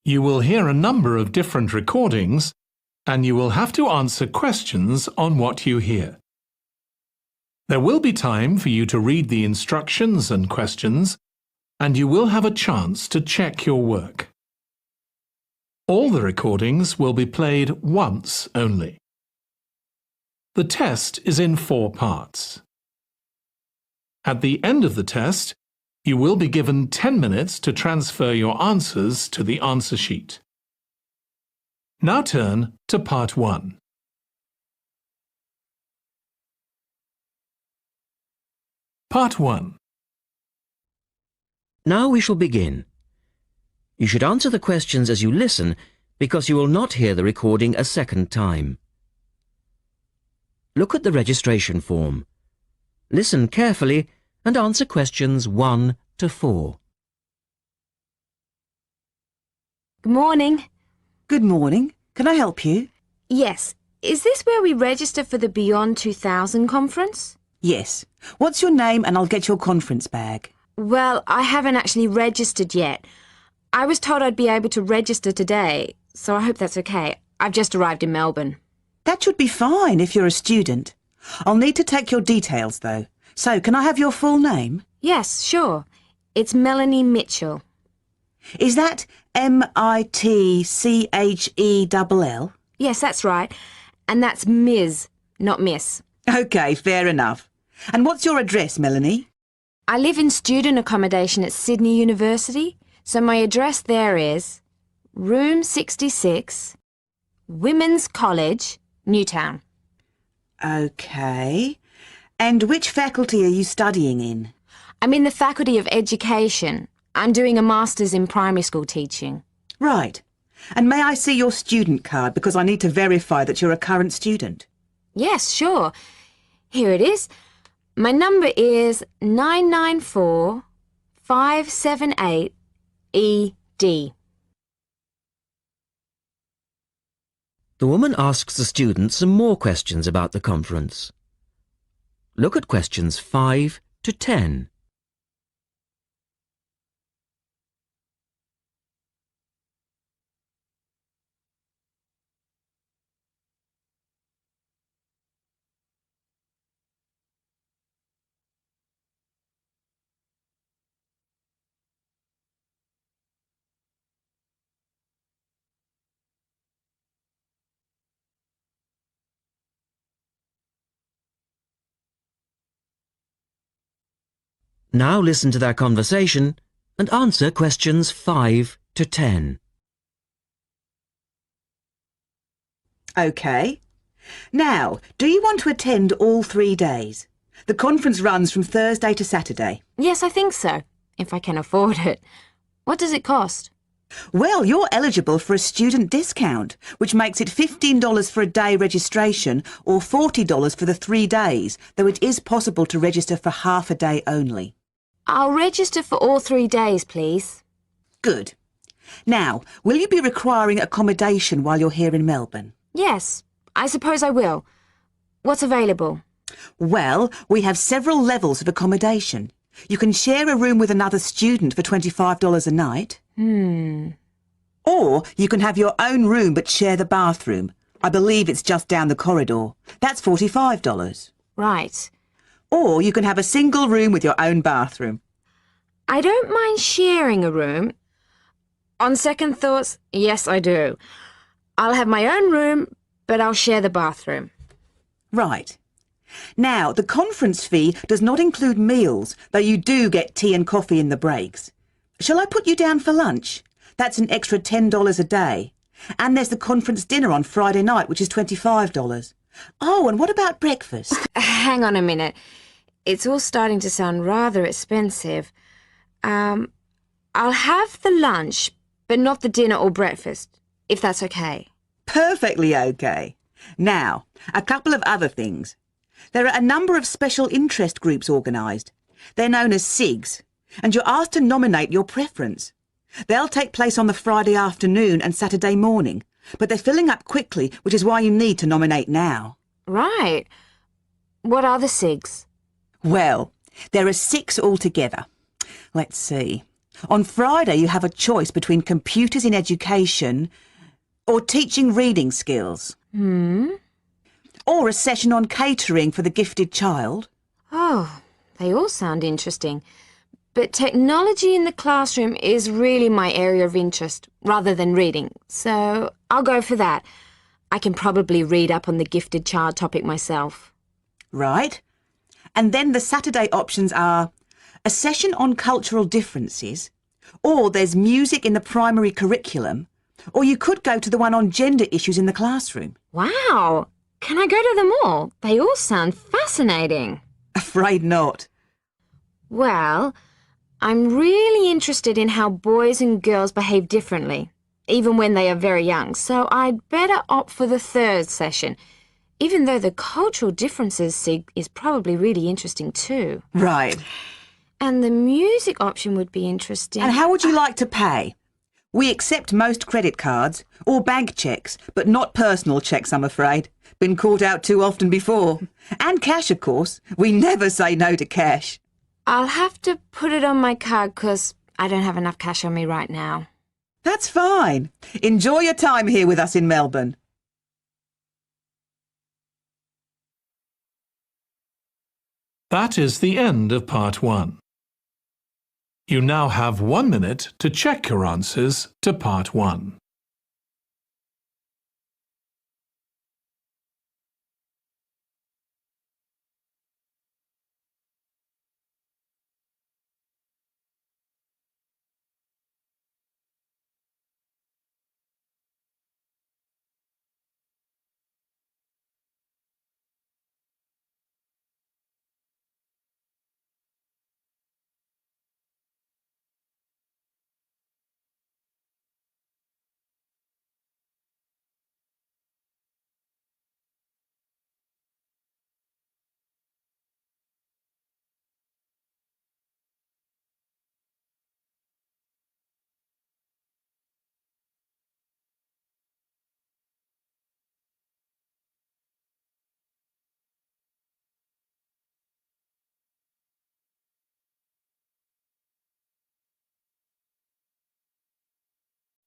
You will hear a number of different recordings, and you will have to answer questions on what you hear. There will be time for you to read the instructions and questions, and you will have a chance to check your work. All the recordings will be played once only. The test is in 4 parts. At the end of the test, you will be given 10 minutes to transfer your answers to the answer sheet. Now turn to Part 1. Part 1. Now we shall begin. You should answer the questions as you listen because you will not hear the recording a second time. Look at the registration form. Listen carefully and answer questions 1 to 4. Good morning. Good morning. Can I help you? Yes. Is this where we register for the Beyond 2000 conference? Yes. What's your name and I'll get your conference bag. Well, I haven't actually registered yet. I was told I'd be able to register today, so I hope that's okay. I've just arrived in Melbourne. That should be fine if you're a student. I'll need to take your details though. So, can I have your full name? Yes, sure. It's Melanie Mitchell. Is that M-I-T-C-H-E-L-L? Yes, that's right. And that's Ms., not Miss. OK, fair enough. And what's your address, Melanie? I live in student accommodation at Sydney University, so my address there is Room 66, Women's College, Newtown. OK. And which faculty are you studying in? I'm in the Faculty of Education. I'm doing a Master's in Primary School teaching. Right. And may I see your student card because I need to verify that you're a current student? Yes, sure. Here it is. My number is 994578ED. The woman asks the student some more questions about the conference. Look at questions 5 to 10. Now listen to their conversation and answer questions 5 to 10. OK. Now, do you want to attend all 3 days? The conference runs from Thursday to Saturday. Yes, I think so, if I can afford it. What does it cost? Well, you're eligible for a student discount, which makes it $15 for a day registration or $40 for the 3 days, though it is possible to register for half a day only. I'll register for all 3 days, please. Good. Now, will you be requiring accommodation while you're here in Melbourne? Yes, I suppose I will. What's available? Well, we have several levels of accommodation. You can share a room with another student for $25 a night. Or you can have your own room but share the bathroom. I believe it's just down the corridor. That's $45. Right. Or you can have a single room with your own bathroom. I don't mind sharing a room. On second thoughts, yes, I do. I'll have my own room, but I'll share the bathroom. Right. Now, the conference fee does not include meals, though you do get tea and coffee in the breaks. Shall I put you down for lunch? That's an extra $10 a day. And there's the conference dinner on Friday night, which is $25. Oh, and what about breakfast? Hang on a minute. It's all starting to sound rather expensive. I'll have the lunch, but not the dinner or breakfast, if that's okay. Perfectly okay. Now, a couple of other things. There are a number of special interest groups organised. They're known as SIGs, and you're asked to nominate your preference. They'll take place on the Friday afternoon and Saturday morning, but they're filling up quickly, which is why you need to nominate now. Right. What are the SIGs? Well, there are 6 altogether. Let's see. On Friday, you have a choice between computers in education or teaching reading skills. Or a session on catering for the gifted child. Oh, they all sound interesting. But technology in the classroom is really my area of interest, rather than reading. So I'll go for that. I can probably read up on the gifted child topic myself. Right. And then the Saturday options are a session on cultural differences, or there's music in the primary curriculum, or you could go to the one on gender issues in the classroom. Wow! Can I go to them all? They all sound fascinating. Afraid not. Well, I'm really interested in how boys and girls behave differently, even when they are very young, so I'd better opt for the third session, even though the cultural differences SIG is probably really interesting too. Right. And the music option would be interesting. And how would you like to pay? We accept most credit cards or bank cheques, but not personal cheques, I'm afraid. Been caught out too often before. And cash, of course. We never say no to cash. I'll have to put it on my card because I don't have enough cash on me right now. That's fine. Enjoy your time here with us in Melbourne. That is the end of part 1. You now have 1 minute to check your answers to part 1.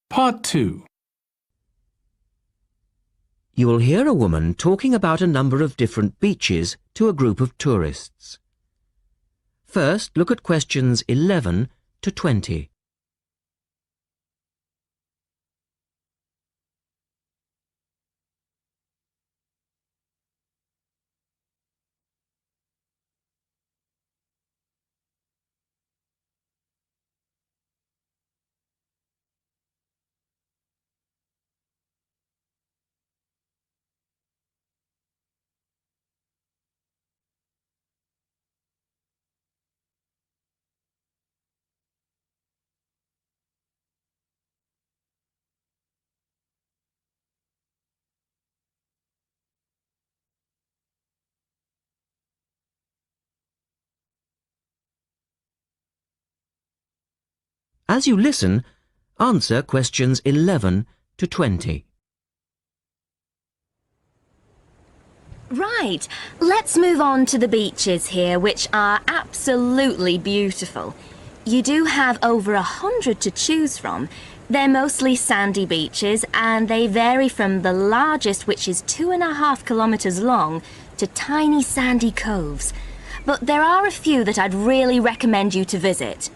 Part 2. You will hear a woman talking about a number of different beaches to a group of tourists. First, look at questions 11 to 20. As you listen, answer questions 11 to 20. Right, let's move on to the beaches here, which are absolutely beautiful. You do have over 100 to choose from. They're mostly sandy beaches and they vary from the largest, which is 2.5 kilometres long, to tiny sandy coves. But there are a few that I'd really recommend you to visit.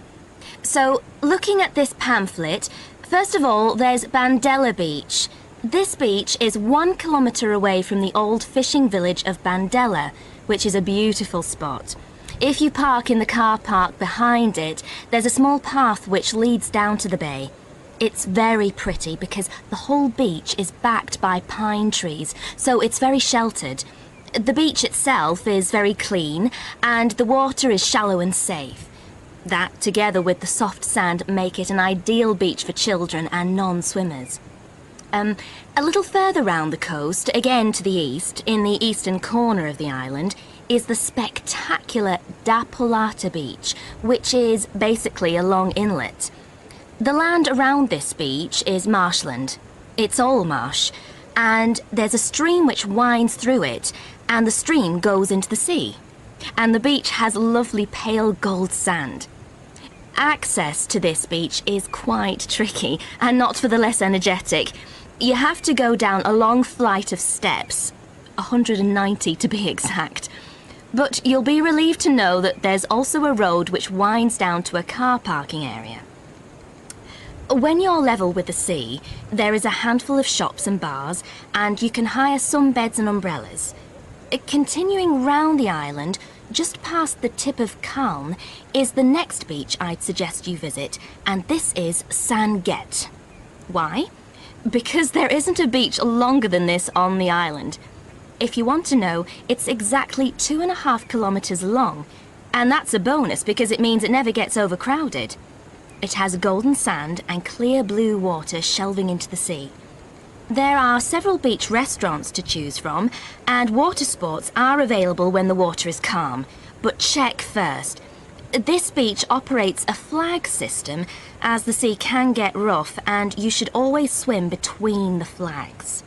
So, looking at this pamphlet, first of all, there's Bandela Beach. This beach is 1 kilometre away from the old fishing village of Bandela, which is a beautiful spot. If you park in the car park behind it, there's a small path which leads down to the bay. It's very pretty because the whole beach is backed by pine trees, so it's very sheltered. The beach itself is very clean and the water is shallow and safe. That, together with the soft sand, make it an ideal beach for children and non-swimmers. A little further round the coast, again to the east, in the eastern corner of the island, is the spectacular Palata Beach, which is basically a long inlet. The land around this beach is marshland. It's all marsh, and there's a stream which winds through it, and the stream goes into the sea. And the beach has lovely pale gold sand. Access to this beach is quite tricky, and not for the less energetic. You have to go down a long flight of steps, 190 to be exact. But you'll be relieved to know that there's also a road which winds down to a car parking area. When you're level with the sea, there is a handful of shops and bars, and you can hire some beds and umbrellas. Continuing round the island, just past the tip of Calne, is the next beach I'd suggest you visit, and this is Sanget. Why? Because there isn't a beach longer than this on the island. If you want to know, it's exactly 2.5 kilometres long, and that's a bonus because it means it never gets overcrowded. It has golden sand and clear blue water shelving into the sea. There are several beach restaurants to choose from, and water sports are available when the water is calm. But check first. This beach operates a flag system, as the sea can get rough, and you should always swim between the flags.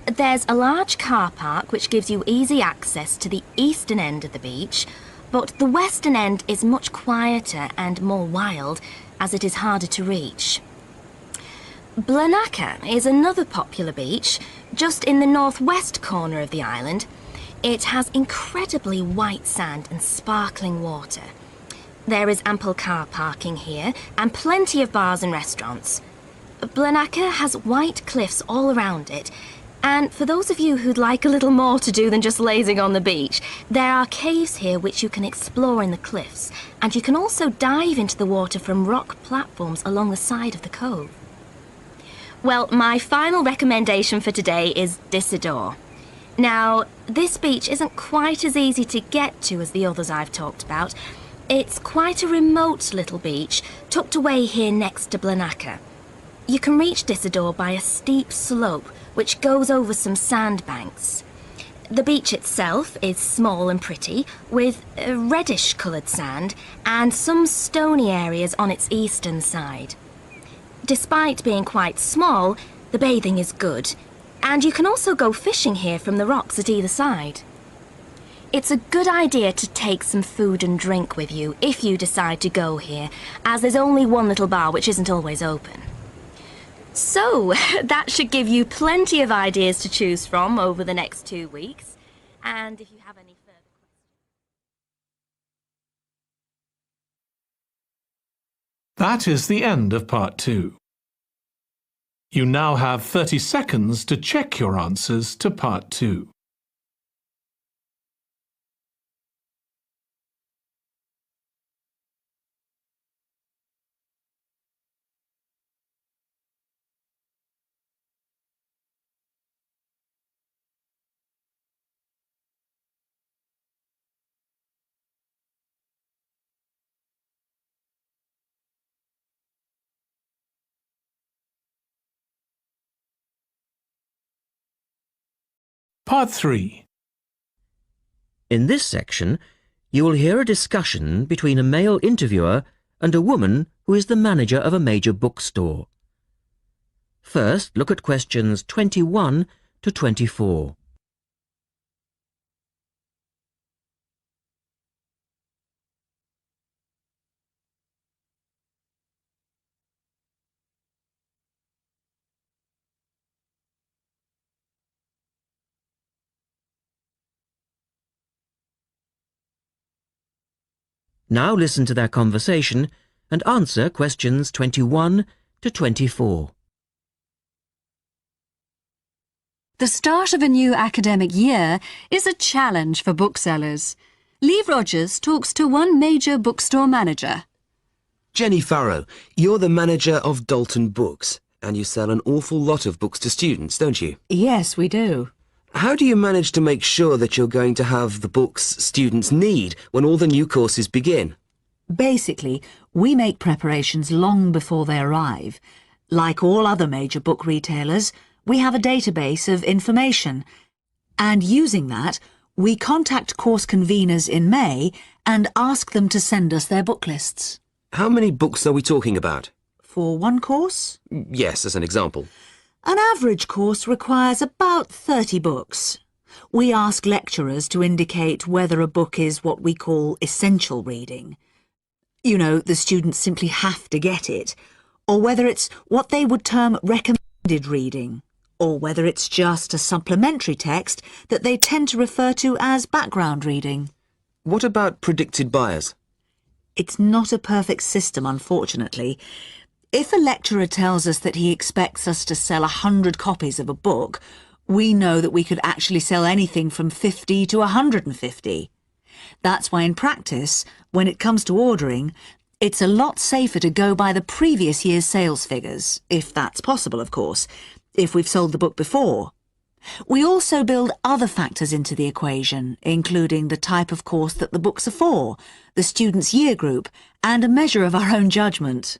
There's a large car park which gives you easy access to the eastern end of the beach, but the western end is much quieter and more wild, as it is harder to reach. Blanaka is another popular beach, just in the northwest corner of the island. It has incredibly white sand and sparkling water. There is ample car parking here and plenty of bars and restaurants. Blanaka has white cliffs all around it, and for those of you who'd like a little more to do than just lazing on the beach, there are caves here which you can explore in the cliffs, and you can also dive into the water from rock platforms along the side of the cove. Well, my final recommendation for today is Disador. Now, this beach isn't quite as easy to get to as the others I've talked about. It's quite a remote little beach, tucked away here next to Blanaka. You can reach Disador by a steep slope which goes over some sandbanks. The beach itself is small and pretty, with reddish-coloured sand and some stony areas on its eastern side. Despite being quite small, the bathing is good, and you can also go fishing here from the rocks at either side. It's a good idea to take some food and drink with you if you decide to go here, as there's only one little bar which isn't always open. So, that should give you plenty of ideas to choose from over the next 2 weeks, and if you have any further questions... That is the end of part 2. You now have 30 seconds to check your answers to part 2. Part 3. In this section, you will hear a discussion between a male interviewer and a woman who is the manager of a major bookstore. First, look at questions 21 to 24. Now listen to their conversation and answer questions 21 to 24. The start of a new academic year is a challenge for booksellers. Lee Rogers talks to one major bookstore manager. Jenny Farrow, you're the manager of Dalton Books, and you sell an awful lot of books to students, don't you? Yes, we do. How do you manage to make sure that you're going to have the books students need when all the new courses begin? Basically, we make preparations long before they arrive. Like all other major book retailers, we have a database of information, and using that, we contact course conveners in May and ask them to send us their book lists. How many books are we talking about? For one course? Yes, as an example. An average course requires about 30 books. We ask lecturers to indicate whether a book is what we call essential reading. You know, the students simply have to get it, or whether it's what they would term recommended reading, or whether it's just a supplementary text that they tend to refer to as background reading. What about predicted buyers? It's not a perfect system, unfortunately. If a lecturer tells us that he expects us to sell 100 copies of a book, we know that we could actually sell anything from 50 to 150. That's why in practice, when it comes to ordering, it's a lot safer to go by the previous year's sales figures, if that's possible, of course, if we've sold the book before. We also build other factors into the equation, including the type of course that the books are for, the student's year group, and a measure of our own judgment.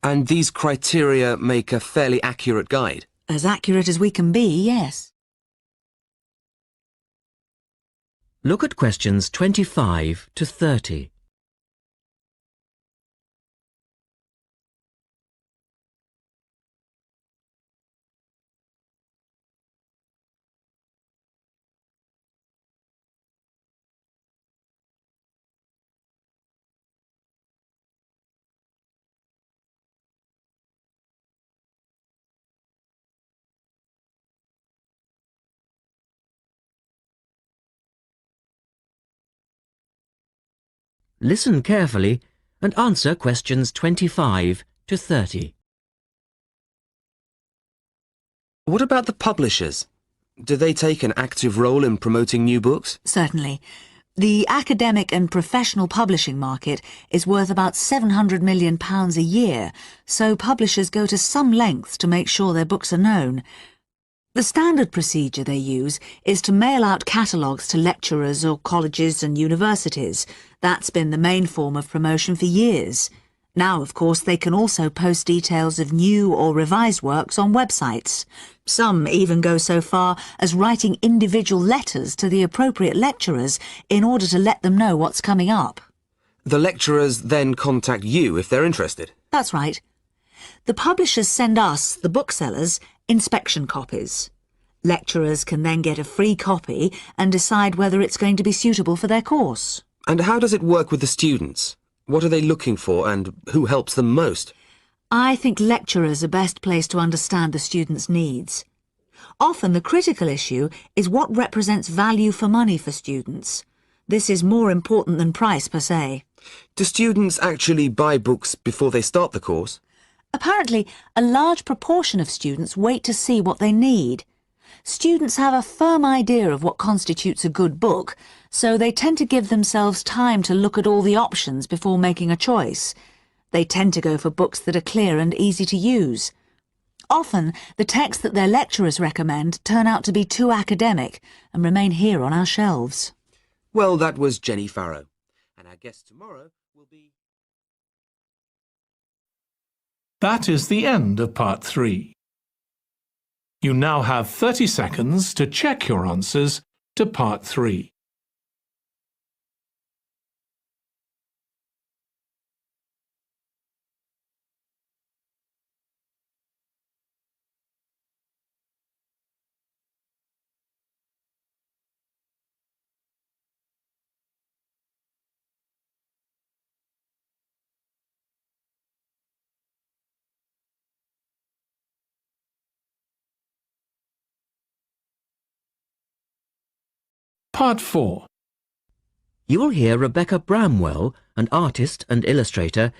And these criteria make a fairly accurate guide? As accurate as we can be, yes. Look at questions 25 to 30. Listen carefully and answer questions 25 to 30. What about the publishers? Do they take an active role in promoting new books? Certainly. The academic and professional publishing market is worth about £700 million a year, so publishers go to some lengths to make sure their books are known. The standard procedure they use is to mail out catalogues to lecturers or colleges and universities. That's been the main form of promotion for years. Now, of course, they can also post details of new or revised works on websites. Some even go so far as writing individual letters to the appropriate lecturers in order to let them know what's coming up. The lecturers then contact you if they're interested? That's right. The publishers send us, the booksellers, inspection copies. Lecturers can then get a free copy and decide whether it's going to be suitable for their course. And how does it work with the students? What are they looking for and who helps them most? I think lecturers are best placed to understand the students' needs. Often the critical issue is what represents value for money for students. This is more important than price per se. Do students actually buy books before they start the course? Apparently, a large proportion of students wait to see what they need. Students have a firm idea of what constitutes a good book, so they tend to give themselves time to look at all the options before making a choice. They tend to go for books that are clear and easy to use. Often, the texts that their lecturers recommend turn out to be too academic and remain here on our shelves. Well, that was Jenny Farrow. And our guest tomorrow will be... That is the end of part 3. You now have 30 seconds to check your answers to part 3. Part 4. You will hear Rebecca Bramwell, an artist and illustrator,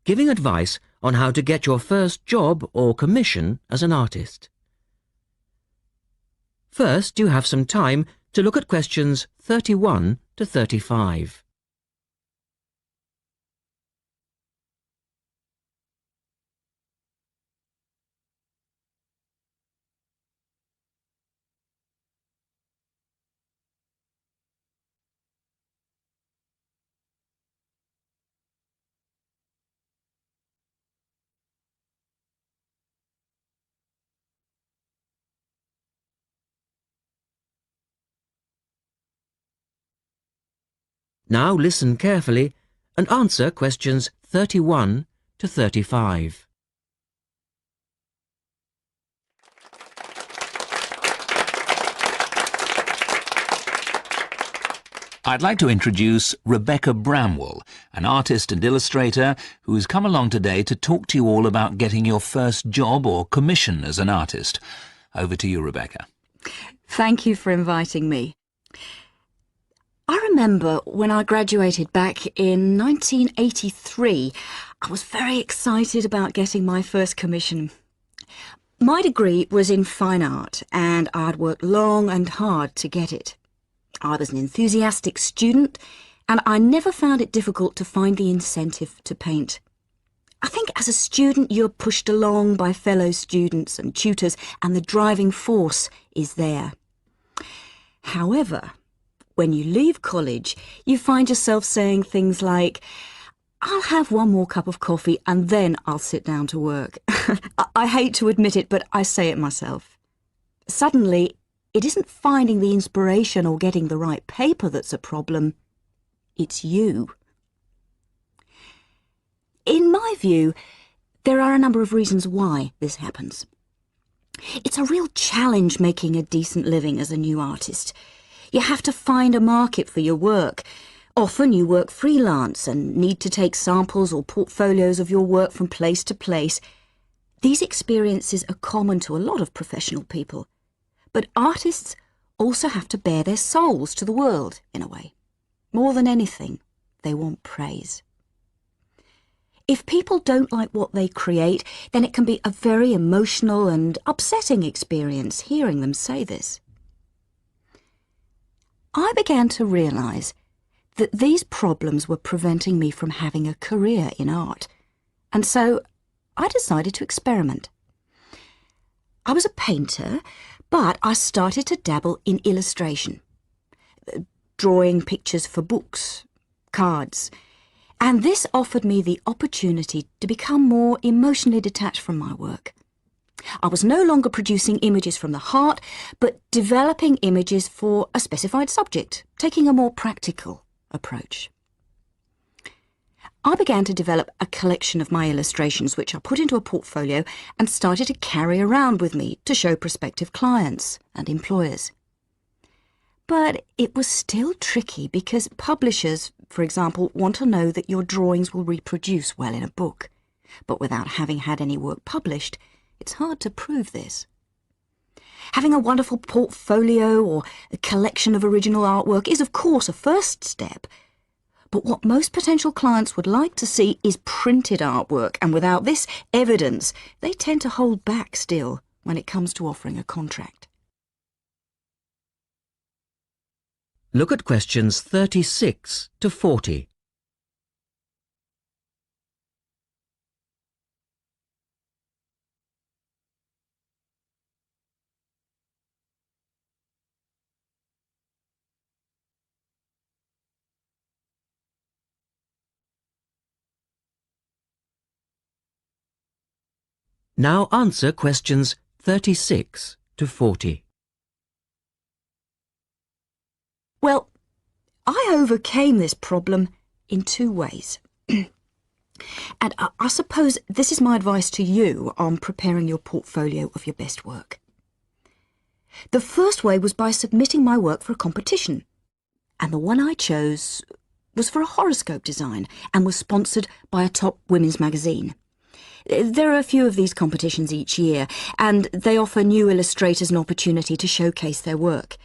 giving advice on how to get your first job or commission as an artist. First, you have some time to look at questions 31 to 35. Now listen carefully and answer questions 31 to 35. I'd like to introduce Rebecca Bramwell, an artist and illustrator who has come along today to talk to you all about getting your first job or commission as an artist. Over to you, Rebecca. Thank you for inviting me. I remember when I graduated back in 1983, I was very excited about getting my first commission. My degree was in fine art, and I'd worked long and hard to get it. I was an enthusiastic student, and I never found it difficult to find the incentive to paint. I think as a student you're pushed along by fellow students and tutors, and the driving force is there. However, when you leave college, you find yourself saying things like, "I'll have one more cup of coffee and then I'll sit down to work." I hate to admit it, but I say it myself. Suddenly, it isn't finding the inspiration or getting the right paper that's a problem. It's you. In my view, there are a number of reasons why this happens. It's a real challenge making a decent living as a new artist. You have to find a market for your work. Often you work freelance and need to take samples or portfolios of your work from place to place. These experiences are common to a lot of professional people. But artists also have to bare their souls to the world, in a way. More than anything, they want praise. If people don't like what they create, then it can be a very emotional and upsetting experience hearing them say this. I began to realise that these problems were preventing me from having a career in art, and so I decided to experiment. I was a painter, but I started to dabble in illustration, drawing pictures for books, cards, and this offered me the opportunity to become more emotionally detached from my work. I was no longer producing images from the heart, but developing images for a specified subject, taking a more practical approach. I began to develop a collection of my illustrations, which I put into a portfolio and started to carry around with me to show prospective clients and employers. But it was still tricky because publishers, for example, want to know that your drawings will reproduce well in a book. But without having had any work published, it's hard to prove this. Having a wonderful portfolio or a collection of original artwork is, of course, a first step. But what most potential clients would like to see is printed artwork, and without this evidence, they tend to hold back still when it comes to offering a contract. Look at questions 36 to 40. Now answer questions 36 to 40. Well, I overcame this problem in two ways. And I suppose this is my advice to you on preparing your portfolio of your best work. The first way was by submitting my work for a competition. And the one I chose was for a horoscope design and was sponsored by a top women's magazine. There are a few of these competitions each year, and they offer new illustrators an opportunity to showcase their work.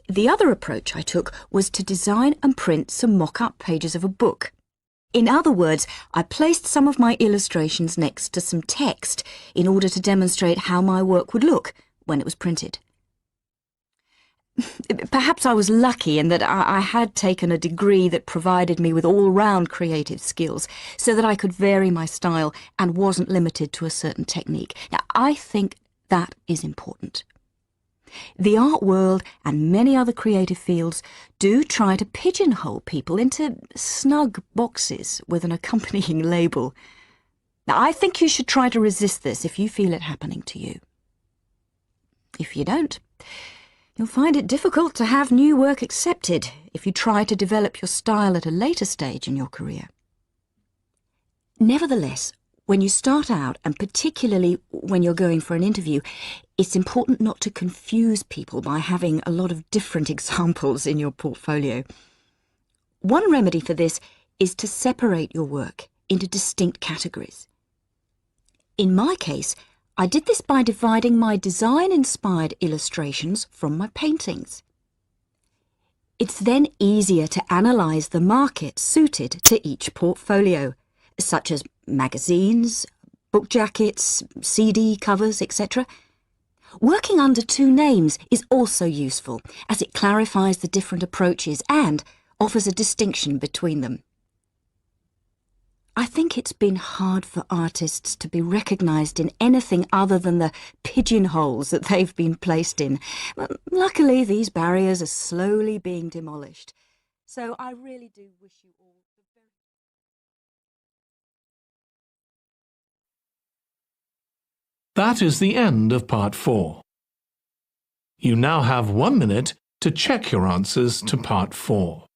The other approach I took was to design and print some mock-up pages of a book. In other words, I placed some of my illustrations next to some text in order to demonstrate how my work would look when it was printed. Perhaps I was lucky in that I had taken a degree that provided me with all-round creative skills so that I could vary my style and wasn't limited to a certain technique. Now, I think that is important. The art world and many other creative fields do try to pigeonhole people into snug boxes with an accompanying label. Now, I think you should try to resist this if you feel it happening to you. If you don't, you'll find it difficult to have new work accepted if you try to develop your style at a later stage in your career. Nevertheless, when you start out, and particularly when you're going for an interview, it's important not to confuse people by having a lot of different examples in your portfolio. One remedy for this is to separate your work into distinct categories. In my case, I did this by dividing my design-inspired illustrations from my paintings. It's then easier to analyse the market suited to each portfolio, such as magazines, book jackets, CD covers, etc. Working under two names is also useful, as it clarifies the different approaches and offers a distinction between them. I think it's been hard for artists to be recognised in anything other than the pigeonholes that they've been placed in. Luckily, these barriers are slowly being demolished. So I really do wish you all the very... That is the end of Part 4. You now have 1 minute to check your answers to Part 4.